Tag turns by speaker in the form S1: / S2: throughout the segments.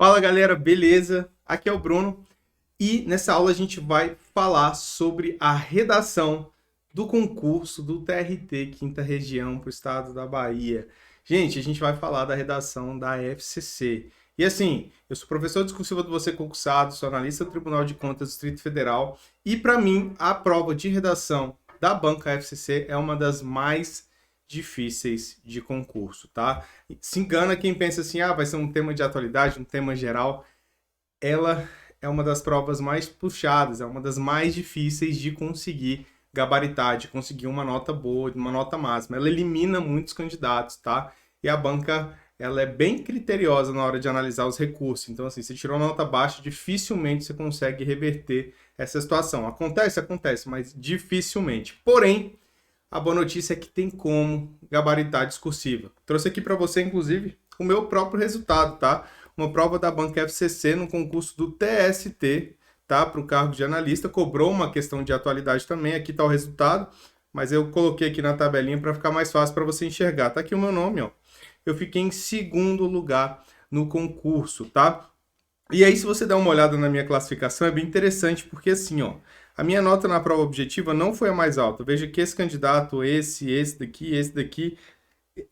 S1: Fala galera, beleza? Aqui é o Bruno e nessa aula a gente vai falar sobre a redação do concurso do TRT Quinta Região para o estado da Bahia. Gente, a gente vai falar da redação da FCC. E assim, eu sou professor discursivo do Você Concursado, sou analista do Tribunal de Contas do Distrito Federal e para mim a prova de redação da banca FCC é uma das mais difíceis de concurso, tá? Se engana quem pensa assim, vai ser um tema de atualidade, um tema geral. Ela é uma das provas mais puxadas, é uma das mais difíceis de conseguir gabaritar, de conseguir uma nota boa, uma nota máxima. Ela elimina muitos candidatos, tá? E a banca, ela é bem criteriosa na hora de analisar os recursos. Então, assim, se tirou uma nota baixa, dificilmente você consegue reverter essa situação. Acontece, mas dificilmente. Porém, a boa notícia é que tem como gabaritar discursiva. Trouxe aqui para você, inclusive, o meu próprio resultado, tá? Uma prova da banca FCC no concurso do TST, tá? Para o cargo de analista. Cobrou uma questão de atualidade também. Aqui está o resultado, mas eu coloquei aqui na tabelinha para ficar mais fácil para você enxergar. Tá aqui o meu nome, ó. Eu fiquei em segundo lugar no concurso, tá? E aí, se você der uma olhada na minha classificação, é bem interessante, porque assim, ó, a minha nota na prova objetiva não foi a mais alta. Veja que esse candidato, esse daqui,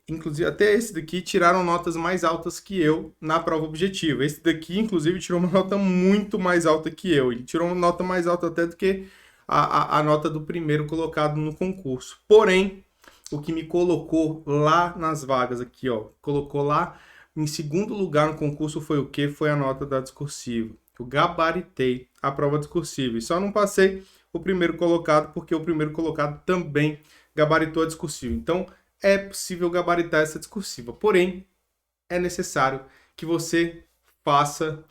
S1: inclusive até esse daqui, tiraram notas mais altas que eu na prova objetiva. Esse daqui, inclusive, tirou uma nota muito mais alta que eu. Ele tirou uma nota mais alta até do que a nota do primeiro colocado no concurso. Porém, o que me colocou lá nas vagas aqui, ó, colocou lá em segundo lugar no concurso foi o quê? Foi a nota da discursiva. Eu gabaritei a prova discursiva e só não passei o primeiro colocado porque o primeiro colocado também gabaritou a discursiva. Então, é possível gabaritar essa discursiva. Porém, é necessário que você faça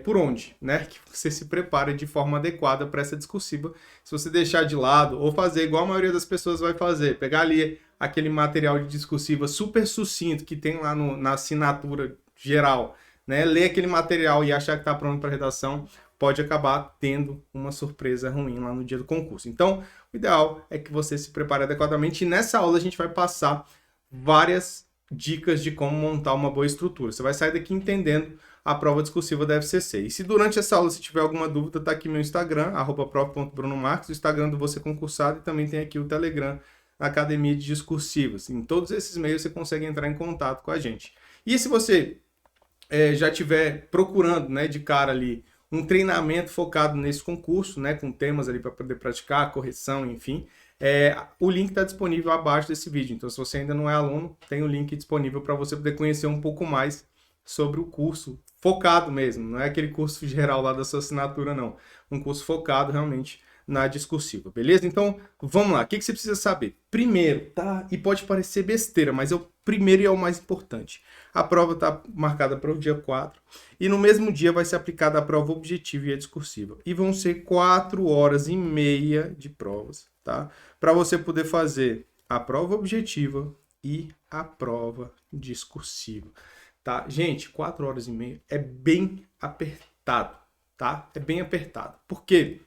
S1: por onde, né? Que você se prepare de forma adequada para essa discursiva. Se você deixar de lado ou fazer igual a maioria das pessoas vai fazer, pegar ali aquele material de discursiva super sucinto que tem lá na assinatura geral, né? Ler aquele material e achar que está pronto para redação, pode acabar tendo uma surpresa ruim lá no dia do concurso. Então, o ideal é que você se prepare adequadamente e nessa aula a gente vai passar várias dicas de como montar uma boa estrutura. Você vai sair daqui entendendo a prova discursiva da FCC. E se durante essa aula você tiver alguma dúvida, tá aqui meu Instagram, @prof.brunomarques, o Instagram do Você Concursado e também tem aqui o Telegram, a Academia de Discursivas. Em todos esses meios você consegue entrar em contato com a gente. E se você já estiver procurando, né, de cara ali, um treinamento focado nesse concurso, né, com temas ali para poder praticar, correção, enfim, o link está disponível abaixo desse vídeo. Então, se você ainda não é aluno, tem o link disponível para você poder conhecer um pouco mais sobre o curso, focado mesmo, não é aquele curso geral lá da sua assinatura, não. Um curso focado realmente na discursiva, beleza? Então, vamos lá. O que você precisa saber? Primeiro, tá? E pode parecer besteira, mas é o primeiro e é o mais importante. A prova está marcada para o dia 4 e no mesmo dia vai ser aplicada a prova objetiva e a discursiva. E vão ser 4 horas e meia de provas, tá? Para você poder fazer a prova objetiva e a prova discursiva. Tá? Gente, 4 horas e meia é bem apertado, tá? É bem apertado. Por quê?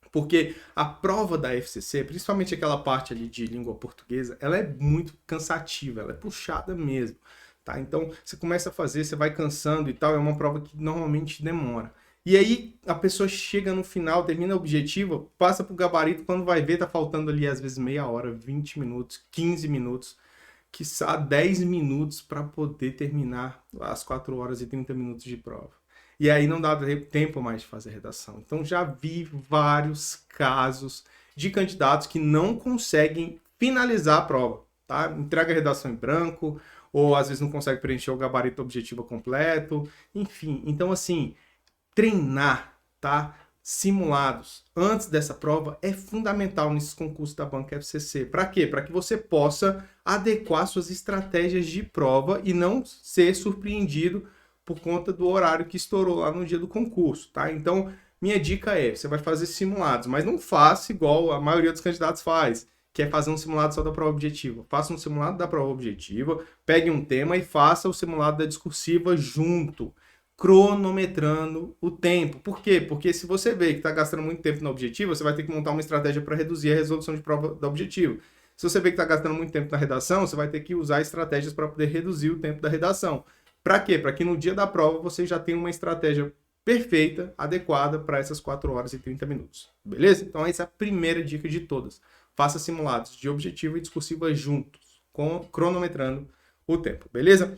S1: Porque a prova da FCC, principalmente aquela parte ali de língua portuguesa, ela é muito cansativa, ela é puxada mesmo, tá? Então, você começa a fazer, você vai cansando e tal, é uma prova que normalmente demora. E aí, a pessoa chega no final, termina a objetiva, passa pro gabarito, quando vai ver, tá faltando ali, às vezes, meia hora, 20 minutos, 15 minutos, quiçá 10 minutos para poder terminar as 4 horas e 30 minutos de prova. E aí não dá tempo mais de fazer redação. Então já vi vários casos de candidatos que não conseguem finalizar a prova, tá? Entrega a redação em branco, ou às vezes não consegue preencher o gabarito objetivo completo, enfim. Então assim, treinar, tá? Simulados antes dessa prova é fundamental nesses concursos da banca FCC. Para quê? Para que você possa adequar suas estratégias de prova e não ser surpreendido por conta do horário que estourou lá no dia do concurso, tá? Então, minha dica é, você vai fazer simulados, mas não faça igual a maioria dos candidatos faz, que é fazer um simulado só da prova objetiva. Faça um simulado da prova objetiva, pegue um tema e faça o simulado da discursiva junto, cronometrando o tempo. Por quê? Porque se você vê que está gastando muito tempo na objetiva, você vai ter que montar uma estratégia para reduzir a resolução de prova da objetiva. Se você vê que está gastando muito tempo na redação, você vai ter que usar estratégias para poder reduzir o tempo da redação. Para quê? Para que no dia da prova você já tenha uma estratégia perfeita, adequada para essas 4 horas e 30 minutos. Beleza? Então essa é a primeira dica de todas. Faça simulados de objetiva e discursiva juntos, cronometrando o tempo. Beleza?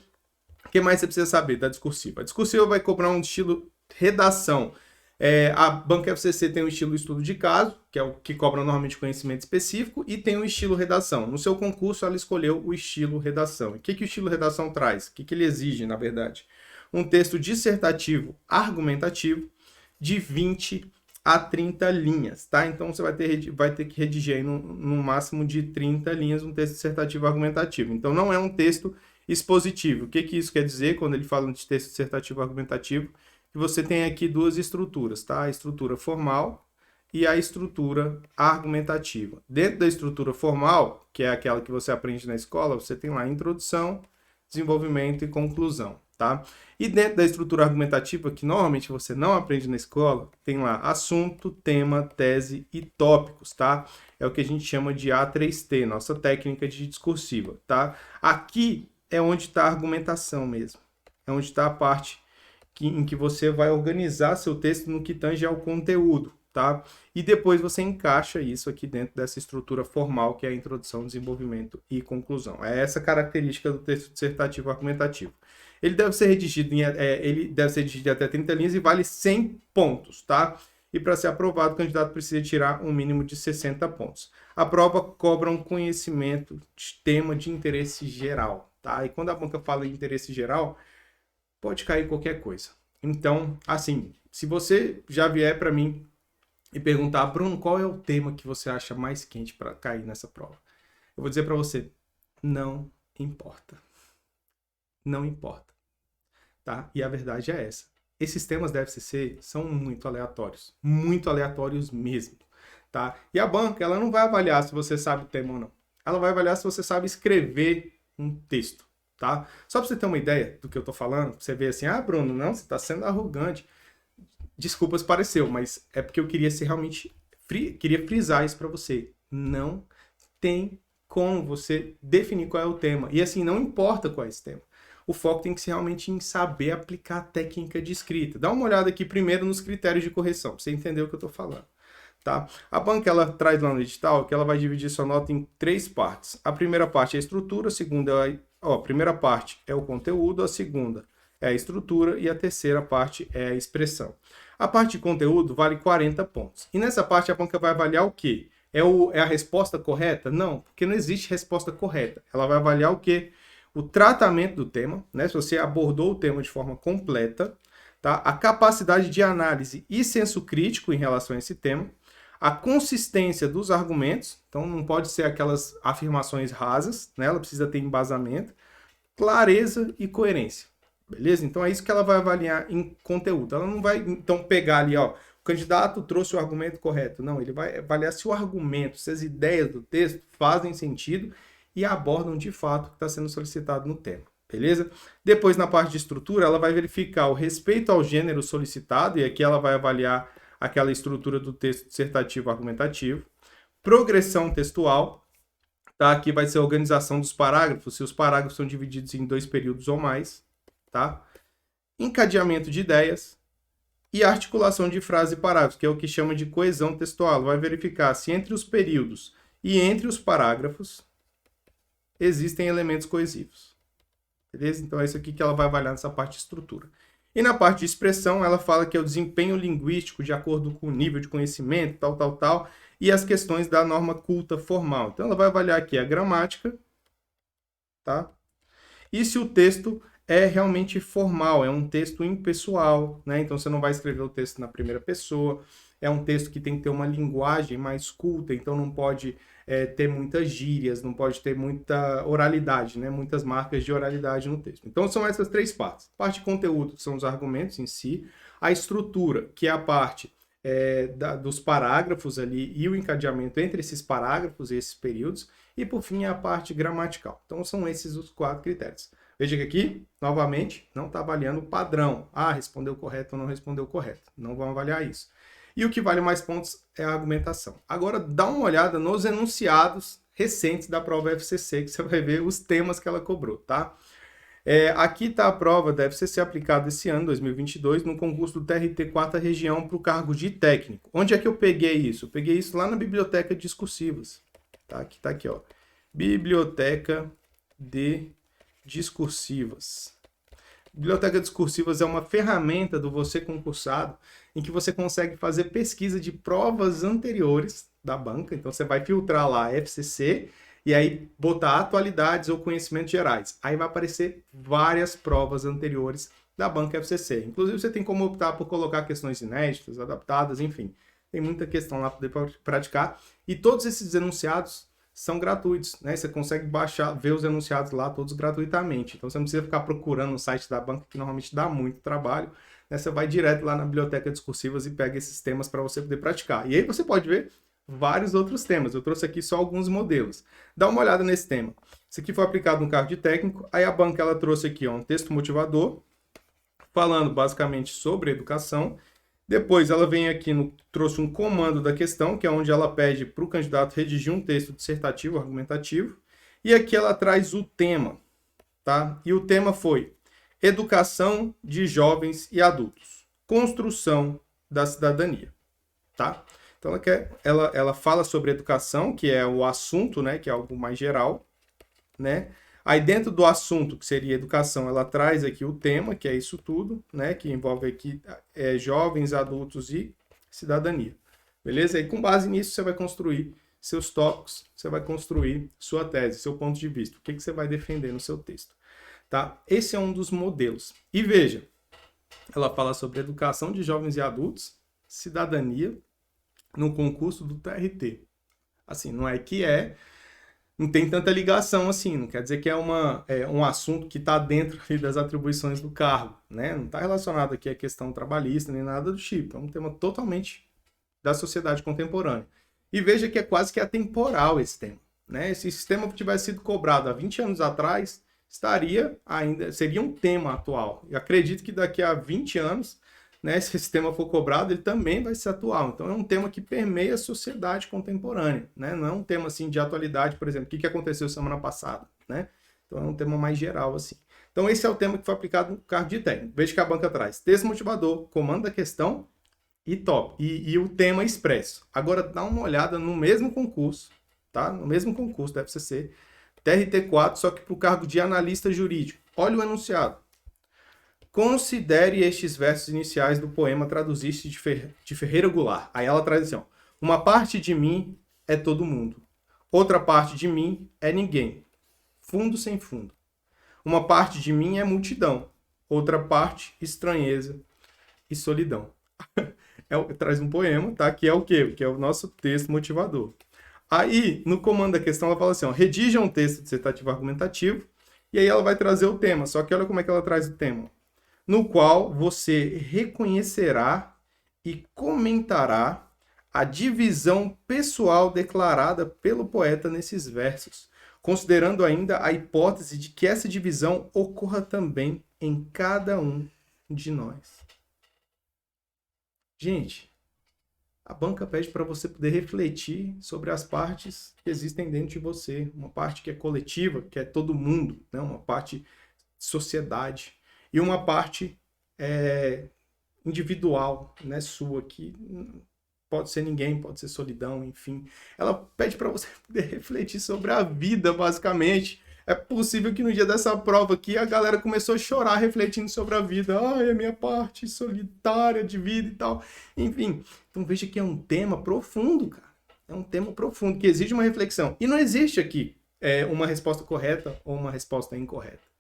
S1: O que mais você precisa saber da discursiva? A discursiva vai cobrar um estilo redação. A banca FCC tem o estilo estudo de caso, que é o que cobra normalmente conhecimento específico, e tem o estilo redação. No seu concurso, ela escolheu o estilo redação. E o que o estilo redação traz? O que ele exige, na verdade? Um texto dissertativo argumentativo de 20 a 30 linhas, tá? Então, você vai ter que redigir aí no máximo de 30 linhas um texto dissertativo argumentativo. Então, não é um texto expositivo. O que isso quer dizer quando ele fala de texto dissertativo argumentativo? Que você tem aqui 2 estruturas, tá? A estrutura formal e a estrutura argumentativa. Dentro da estrutura formal, que é aquela que você aprende na escola, você tem lá introdução, desenvolvimento e conclusão, tá? E dentro da estrutura argumentativa, que normalmente você não aprende na escola, tem lá assunto, tema, tese e tópicos, tá? É o que a gente chama de A3T, nossa técnica de discursiva, tá? Aqui é onde está a argumentação mesmo. É onde está a parte em que você vai organizar seu texto no que tange ao conteúdo, tá? E depois você encaixa isso aqui dentro dessa estrutura formal, que é a introdução, desenvolvimento e conclusão. É essa característica do texto dissertativo argumentativo. Ele deve ser redigido em até 30 linhas e vale 100 pontos, tá? E para ser aprovado, o candidato precisa tirar um mínimo de 60 pontos. A prova cobra um conhecimento de tema de interesse geral, tá? E quando a banca fala em interesse geral, pode cair qualquer coisa. Então, assim, se você já vier para mim e perguntar, Bruno, qual é o tema que você acha mais quente para cair nessa prova? Eu vou dizer para você, não importa. Não importa. Tá? E a verdade é essa. Esses temas da FCC são muito aleatórios mesmo. Tá? E a banca, ela não vai avaliar se você sabe o tema ou não. Ela vai avaliar se você sabe escrever um texto. Tá? Só para você ter uma ideia do que eu estou falando, você vê assim, Bruno, não, você está sendo arrogante. Desculpa se pareceu, mas é porque eu queria ser realmente, queria frisar isso para você. Não tem como você definir qual é o tema. E assim, não importa qual é esse tema. O foco tem que ser realmente em saber aplicar a técnica de escrita. Dá uma olhada aqui primeiro nos critérios de correção, para você entender o que eu estou falando. Tá? A banca ela traz lá no edital que ela vai dividir sua nota em 3 partes. A primeira parte é a estrutura, a primeira parte é o conteúdo, a segunda é a estrutura e a terceira parte é a expressão. A parte de conteúdo vale 40 pontos. E nessa parte a banca vai avaliar o quê? É a resposta correta? Não, porque não existe resposta correta. Ela vai avaliar o quê? O tratamento do tema, né? Se você abordou o tema de forma completa, tá? A capacidade de análise e senso crítico em relação a esse tema, a consistência dos argumentos, então não pode ser aquelas afirmações rasas, né? Ela precisa ter embasamento, clareza e coerência, beleza? Então é isso que ela vai avaliar em conteúdo. Ela não vai, então, pegar ali, o candidato trouxe o argumento correto. Não, ele vai avaliar se o argumento, se as ideias do texto fazem sentido e abordam de fato o que está sendo solicitado no tema, beleza? Depois, na parte de estrutura, ela vai verificar o respeito ao gênero solicitado, e aqui ela vai avaliar aquela estrutura do texto dissertativo argumentativo, progressão textual, tá? Aqui vai ser a organização dos parágrafos, se os parágrafos são divididos em 2 períodos ou mais, tá? Encadeamento de ideias e articulação de frase e parágrafos, que é o que chama de coesão textual. Vai verificar se entre os períodos e entre os parágrafos existem elementos coesivos, beleza? Então é isso aqui que ela vai avaliar nessa parte de estrutura. E na parte de expressão, ela fala que é o desempenho linguístico de acordo com o nível de conhecimento, tal, e as questões da norma culta formal. Então, ela vai avaliar aqui a gramática, tá? E se o texto é realmente formal, é um texto impessoal, né? Então, você não vai escrever o texto na primeira pessoa, é um texto que tem que ter uma linguagem mais culta, então não pode ter muitas gírias, não pode ter muita oralidade, né? Muitas marcas de oralidade no texto. Então, são essas 3 partes. Parte de conteúdo, que são os argumentos em si, a estrutura, que é a parte dos parágrafos ali e o encadeamento entre esses parágrafos e esses períodos, e por fim a parte gramatical. Então, são esses os 4 critérios. Veja que aqui, novamente, não está avaliando o padrão. Respondeu correto ou não respondeu correto. Não vão avaliar isso. E o que vale mais pontos é a argumentação. Agora, dá uma olhada nos enunciados recentes da prova FCC, que você vai ver os temas que ela cobrou, tá? Aqui está a prova da FCC aplicada esse ano, 2022, no concurso do TRT 4ª Região para o cargo de técnico. Onde é que eu peguei isso? Eu peguei isso lá na Biblioteca Discursivas. Tá aqui, ó. Biblioteca de Discursivas. Biblioteca Discursivas é uma ferramenta do Você Concursado em que você consegue fazer pesquisa de provas anteriores da banca. Então, você vai filtrar lá FCC e aí botar atualidades ou conhecimentos gerais. Aí vai aparecer várias provas anteriores da banca FCC. Inclusive, você tem como optar por colocar questões inéditas, adaptadas, enfim. Tem muita questão lá para poder praticar. E todos esses enunciados são gratuitos, né? Você consegue baixar, ver os enunciados lá todos gratuitamente. Então, você não precisa ficar procurando no site da banca, que normalmente dá muito trabalho. Né? Você vai direto lá na Biblioteca Discursivas e pega esses temas para você poder praticar. E aí você pode ver vários outros temas. Eu trouxe aqui só alguns modelos. Dá uma olhada nesse tema. Isso aqui foi aplicado no cargo de técnico. Aí a banca ela trouxe aqui um texto motivador, falando basicamente sobre educação. Depois ela vem aqui, trouxe um comando da questão, que é onde ela pede para o candidato redigir um texto dissertativo, argumentativo. E aqui ela traz o tema, tá? E o tema foi Educação de Jovens e Adultos, Construção da Cidadania, tá? Então ela fala sobre educação, que é o assunto, né, que é algo mais geral, né? Aí dentro do assunto, que seria educação, ela traz aqui o tema, que é isso tudo, né, que envolve aqui jovens, adultos e cidadania. Beleza? E com base nisso você vai construir seus tópicos, você vai construir sua tese, seu ponto de vista, o que você vai defender no seu texto, tá? Esse é um dos modelos. E veja, ela fala sobre educação de jovens e adultos, cidadania, no concurso do TRT. Assim, não tem tanta ligação assim, não quer dizer que é um assunto que está dentro das atribuições do cargo, né? Não está relacionado aqui à questão trabalhista nem nada do tipo, é um tema totalmente da sociedade contemporânea. E veja que é quase que atemporal esse tema, né? Se esse tema tivesse sido cobrado há 20 anos atrás, seria um tema atual. E acredito que daqui a 20 anos, né, se esse tema for cobrado, ele também vai ser atual. Então, é um tema que permeia a sociedade contemporânea, né? Não é um tema, assim, de atualidade, por exemplo, o que aconteceu semana passada, né? Então, é um tema mais geral, assim. Então, esse é o tema que foi aplicado no cargo de técnico. Veja que a banca traz texto motivador, comando da questão e o tema expresso. Agora, dá uma olhada no mesmo concurso, tá? No mesmo concurso da FCC, TRT4, só que para o cargo de analista jurídico. Olha o enunciado. Considere estes versos iniciais do poema Traduziste de Ferreira Goulart. Aí ela traz assim, ó, uma parte de mim é todo mundo. Outra parte de mim é ninguém. Fundo sem fundo. Uma parte de mim é multidão. Outra parte, estranheza e solidão. Traz um poema, tá? Que é o quê? Que é o nosso texto motivador. Aí, no comando da questão, ela fala assim, ó, redija um texto dissertativo argumentativo, e aí ela vai trazer o tema. Só que olha como é que ela traz o tema. No qual você reconhecerá e comentará a divisão pessoal declarada pelo poeta nesses versos, considerando ainda a hipótese de que essa divisão ocorra também em cada um de nós. Gente, a banca pede para você poder refletir sobre as partes que existem dentro de você, uma parte que é coletiva, que é todo mundo, né? Uma parte sociedade, e uma parte individual, né, sua, que pode ser ninguém, pode ser solidão, enfim. Ela pede para você poder refletir sobre a vida, basicamente. É possível que no dia dessa prova aqui a galera começou a chorar refletindo sobre a vida. Ai, a minha parte solitária de vida e tal. Enfim, então veja que é um tema profundo, cara. É um tema profundo, que exige uma reflexão. E não existe aqui uma resposta correta ou uma resposta incorreta.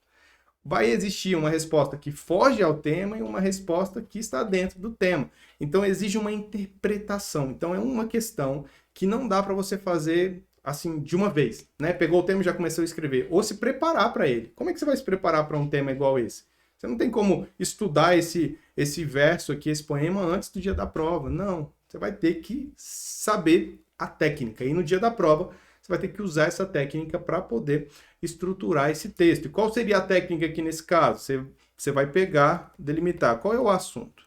S1: Vai existir uma resposta que foge ao tema e uma resposta que está dentro do tema. Então, exige uma interpretação. Então, é uma questão que não dá para você fazer assim de uma vez, né? Pegou o tema e já começou a escrever. Ou se preparar para ele. Como é que você vai se preparar para um tema igual esse? Você não tem como estudar esse verso aqui, esse poema, antes do dia da prova. Não. Você vai ter que saber a técnica. E no dia da prova, você vai ter que usar essa técnica para poder estruturar esse texto. E qual seria a técnica aqui nesse caso? Você vai pegar, delimitar qual é o assunto.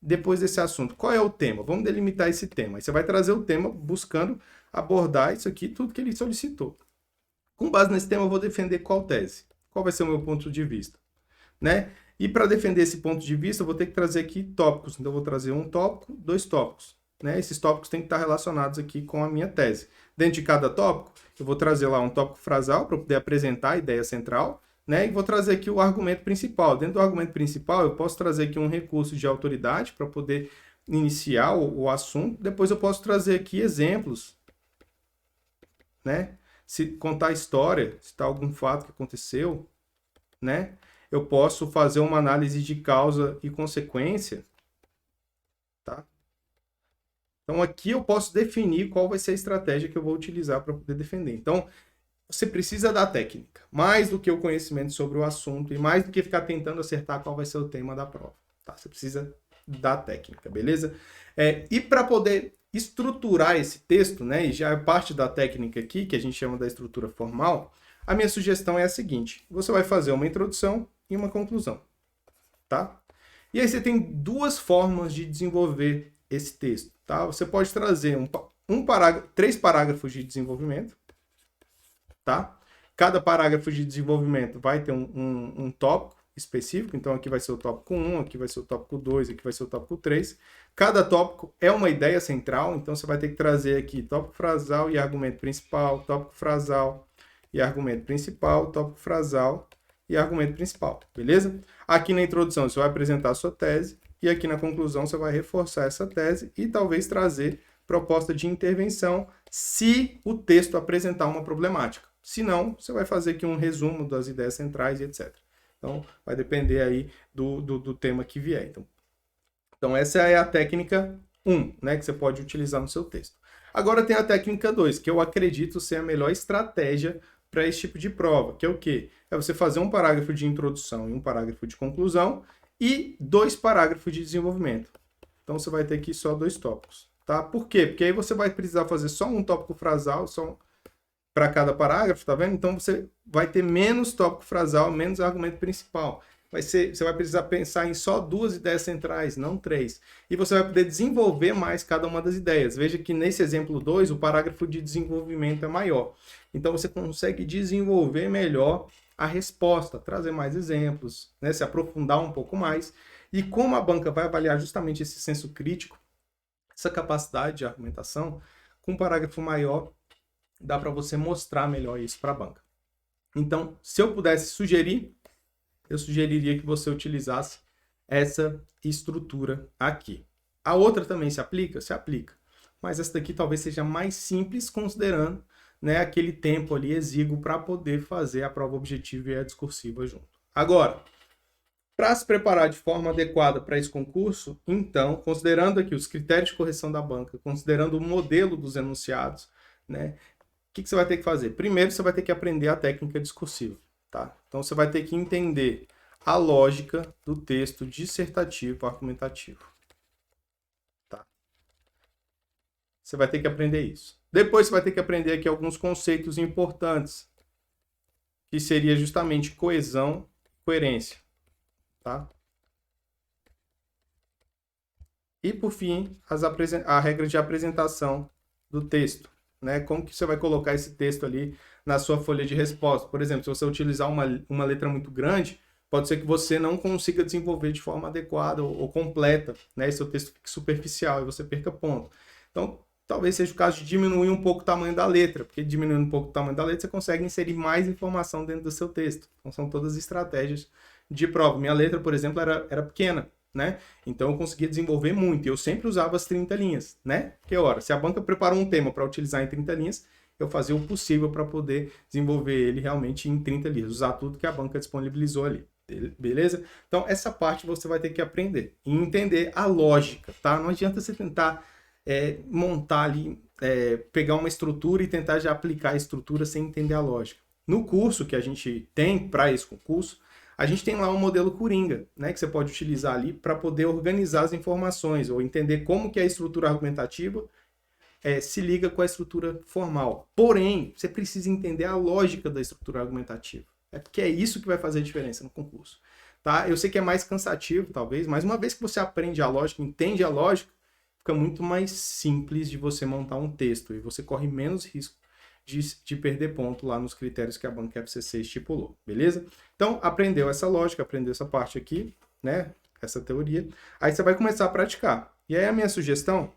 S1: Depois desse assunto, qual é o tema? Vamos delimitar esse tema. Aí você vai trazer o tema buscando abordar isso aqui, tudo que ele solicitou. Com base nesse tema, eu vou defender qual tese? qual vai ser o meu ponto de vista, né? E para defender esse ponto de vista, eu vou ter que trazer aqui tópicos. Então, eu vou trazer um tópico, dois tópicos, né? Esses tópicos têm que estar relacionados aqui com a minha tese. Dentro de cada tópico, eu vou trazer lá um tópico frasal para poder apresentar a ideia central, né? E vou trazer aqui o argumento principal. Dentro do argumento principal, eu posso trazer aqui um recurso de autoridade para poder iniciar o assunto. Depois eu posso trazer aqui exemplos, né? Se contar a história, citar algum fato que aconteceu, né? Eu posso fazer uma análise de causa e consequência, tá? Então, aqui eu posso definir qual vai ser a estratégia que eu vou utilizar para poder defender. Então, você precisa da técnica, mais do que o conhecimento sobre o assunto e mais do que ficar tentando acertar qual vai ser o tema da prova, tá? Você precisa da técnica, beleza? E para poder estruturar esse texto, né, e já é parte da técnica aqui, que a gente chama da estrutura formal, a minha sugestão é a seguinte: você vai fazer uma introdução e uma conclusão, tá? E aí você tem duas formas de desenvolver esse texto, tá? Você pode trazer três parágrafos de desenvolvimento, tá? Cada parágrafo de desenvolvimento vai ter um tópico específico, então aqui vai ser o tópico 1, aqui vai ser o tópico 2, aqui vai ser o tópico 3. Cada tópico é uma ideia central, então você vai ter que trazer aqui tópico frasal e argumento principal, tópico frasal e argumento principal, tópico frasal e argumento principal, beleza? Aqui na introdução você vai apresentar a sua tese e aqui na conclusão você vai reforçar essa tese e talvez trazer proposta de intervenção se o texto apresentar uma problemática. Se não, você vai fazer aqui um resumo das ideias centrais e etc. Então, vai depender aí do tema que vier. Então, essa é a técnica 1, né, que você pode utilizar no seu texto. Agora tem a técnica 2, que eu acredito ser a melhor estratégia para esse tipo de prova, que é o quê? É você fazer um parágrafo de introdução e um parágrafo de conclusão e 2 parágrafos de desenvolvimento. Então, você vai ter aqui só 2 tópicos, tá? Por quê? Porque aí você vai precisar fazer só um tópico frasal, só para cada parágrafo, tá vendo? Então, você vai ter menos tópico frasal, menos argumento principal. Você vai precisar pensar em só 2 ideias centrais, não 3. E você vai poder desenvolver mais cada uma das ideias. Veja que nesse exemplo 2, o parágrafo de desenvolvimento é maior. Então, você consegue desenvolver melhor a resposta, trazer mais exemplos, né? Se aprofundar um pouco mais. E como a banca vai avaliar justamente esse senso crítico, essa capacidade de argumentação, com um parágrafo maior, dá para você mostrar melhor isso para a banca. Então, se eu pudesse sugerir, eu sugeriria que você utilizasse essa estrutura aqui. A outra também se aplica? Se aplica. Mas essa daqui talvez seja mais simples, considerando, né, aquele tempo ali exíguo para poder fazer a prova objetiva e a discursiva junto. Agora, para se preparar de forma adequada para esse concurso, então, considerando aqui os critérios de correção da banca, considerando o modelo dos enunciados, né, o que você vai ter que fazer? Primeiro, você vai ter que aprender a técnica discursiva. Tá? Então, você vai ter que entender a lógica do texto dissertativo argumentativo. Tá? Você vai ter que aprender isso. Depois, você vai ter que aprender aqui alguns conceitos importantes, que seria justamente coesão e coerência. Tá? E, por fim, a regra de apresentação do texto. Né? Como que você vai colocar esse texto ali na sua folha de resposta? Por exemplo, se você utilizar uma letra muito grande, pode ser que você não consiga desenvolver de forma adequada ou completa, né? Seu texto fique superficial e você perca ponto. Então, talvez seja o caso de diminuir um pouco o tamanho da letra, porque diminuindo um pouco o tamanho da letra, você consegue inserir mais informação dentro do seu texto. Então, são todas estratégias de prova. Minha letra, por exemplo, era pequena, né? Então eu conseguia desenvolver muito. E eu sempre usava as 30 linhas, né? Porque, ora, se a banca preparou um tema para utilizar em 30 linhas, eu fazia o possível para poder desenvolver ele realmente em 30 linhas. Usar tudo que a banca disponibilizou ali. Beleza? Então, essa parte você vai ter que aprender. E entender a lógica, tá? Não adianta você tentar montar ali, pegar uma estrutura e tentar já aplicar a estrutura sem entender a lógica. No curso que a gente tem para esse concurso, a gente tem lá um modelo Coringa, né, que você pode utilizar ali para poder organizar as informações ou entender como que a estrutura argumentativa se liga com a estrutura formal. Porém, você precisa entender a lógica da estrutura argumentativa. Porque é isso que vai fazer a diferença no concurso. Tá? Eu sei que é mais cansativo, talvez, mas uma vez que você aprende a lógica, entende a lógica, fica muito mais simples de você montar um texto e você corre menos risco de perder ponto lá nos critérios que a banca FCC estipulou, beleza? Então, aprendeu essa lógica, aprendeu essa parte aqui, né? Essa teoria. Aí você vai começar a praticar. E aí a minha sugestão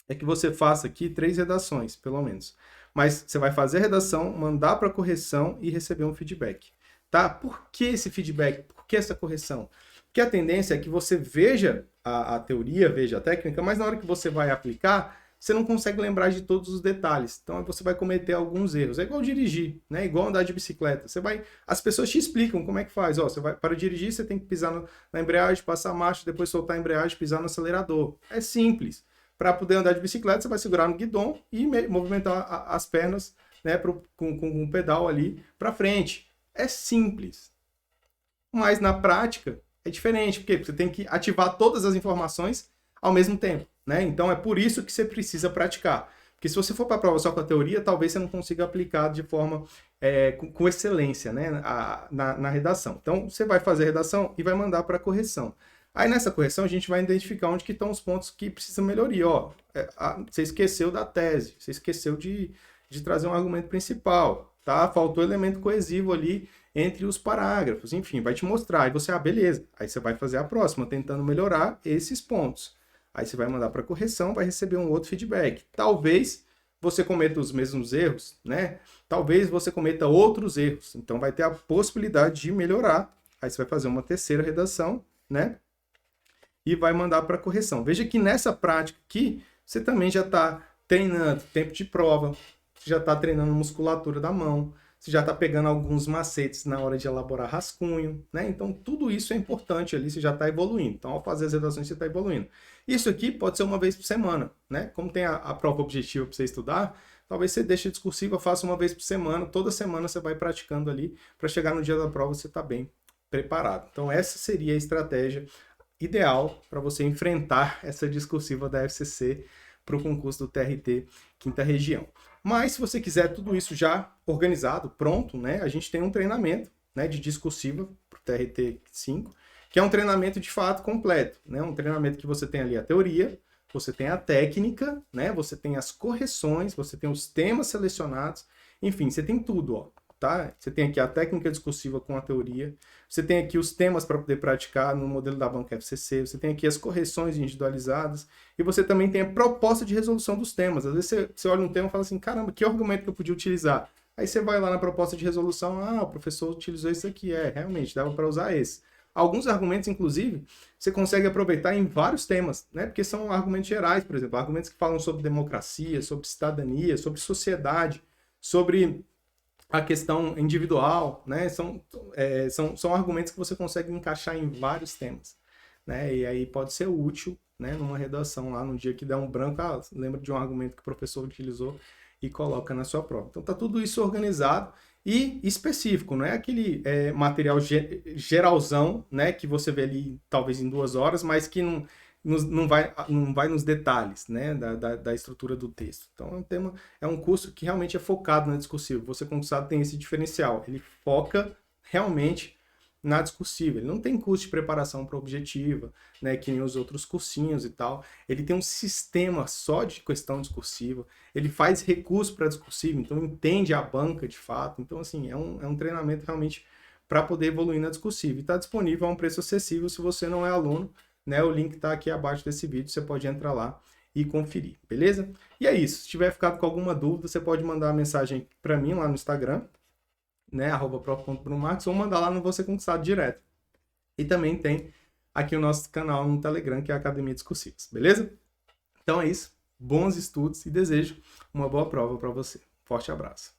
S1: é que você faça aqui 3 redações, pelo menos. Mas você vai fazer a redação, mandar para correção e receber um feedback, tá? Por que esse feedback? Por que essa correção? Porque a tendência é que você veja a teoria, veja a técnica, mas na hora que você vai aplicar, você não consegue lembrar de todos os detalhes. Então você vai cometer alguns erros. É igual dirigir, né? Igual andar de bicicleta. As pessoas te explicam como é que faz. Ó, para dirigir, você tem que pisar na embreagem, passar a marcha, depois soltar a embreagem, pisar no acelerador. É simples. Para poder andar de bicicleta, você vai segurar no guidão e movimentar as pernas, né, com um pedal ali para frente. É simples. Mas na prática é diferente, porque você tem que ativar todas as informações ao mesmo tempo, né? Então é por isso que você precisa praticar. Porque se você for para a prova só com a teoria, talvez você não consiga aplicar de forma com excelência, né, na redação. Então você vai fazer a redação e vai mandar para a correção. Aí nessa correção a gente vai identificar onde que estão os pontos que precisam melhoria. Ó, você esqueceu da tese, você esqueceu de trazer um argumento principal, tá? Faltou elemento coesivo ali entre os parágrafos, enfim, vai te mostrar. Aí você, beleza. Aí você vai fazer a próxima, tentando melhorar esses pontos. Aí você vai mandar para correção, vai receber um outro feedback. Talvez você cometa os mesmos erros, né? Talvez você cometa outros erros. Então vai ter a possibilidade de melhorar. Aí você vai fazer uma terceira redação, né? E vai mandar para correção. Veja que nessa prática aqui, você também já está treinando tempo de prova, você já está treinando musculatura da mão, você já está pegando alguns macetes na hora de elaborar rascunho, né? Então, tudo isso é importante ali, você já está evoluindo. Então, ao fazer as redações, você está evoluindo. Isso aqui pode ser uma vez por semana, né? Como tem a prova objetiva para você estudar, talvez você deixe a discursiva, faça uma vez por semana, toda semana você vai praticando ali, para chegar no dia da prova você está bem preparado. Então, essa seria a estratégia ideal para você enfrentar essa discursiva da FCC para o concurso do TRT Quinta Região. Mas se você quiser tudo isso já organizado, pronto, né? A gente tem um treinamento, né, de discursiva para o TRT 5, que é um treinamento de fato completo, né? Um treinamento que você tem ali a teoria, você tem a técnica, né? Você tem as correções, você tem os temas selecionados, enfim, você tem tudo, ó. Tá? Você tem aqui a técnica discursiva com a teoria, você tem aqui os temas para poder praticar no modelo da banca FCC, você tem aqui as correções individualizadas e você também tem a proposta de resolução dos temas. Às vezes você olha um tema e fala assim, caramba, que argumento que eu podia utilizar? Aí você vai lá na proposta de resolução, o professor utilizou isso aqui, realmente, dava para usar esse. Alguns argumentos, inclusive, você consegue aproveitar em vários temas, né? Porque são argumentos gerais, por exemplo, argumentos que falam sobre democracia, sobre cidadania, sobre sociedade, sobre a questão individual, né? São argumentos que você consegue encaixar em vários temas, né? E aí pode ser útil, né, numa redação lá, no dia que der um branco, lembra de um argumento que o professor utilizou e coloca na sua prova. Então tá tudo isso organizado e específico, não é aquele material geralzão, né, que você vê ali talvez em 2 horas, mas que não vai nos detalhes, né, da estrutura do texto. Então é um curso que realmente é focado na discursiva. Você, concursado, tem esse diferencial. Ele foca realmente na discursiva. Ele não tem curso de preparação para objetiva, né, que nem os outros cursinhos e tal. Ele tem um sistema só de questão discursiva. Ele faz recurso para discursiva, então entende a banca de fato. Então, assim, é um treinamento realmente para poder evoluir na discursiva. E está disponível a um preço acessível se você não é aluno, né? O link está aqui abaixo desse vídeo, você pode entrar lá e conferir, beleza? E é isso. Se tiver ficado com alguma dúvida, você pode mandar uma mensagem para mim lá no Instagram, né, @prof.brunomarques, ou mandar lá no Você Concursado direto. E também tem aqui o nosso canal no Telegram, que é a Academia Discursivas, beleza? Então é isso. Bons estudos e desejo uma boa prova para você. Forte abraço.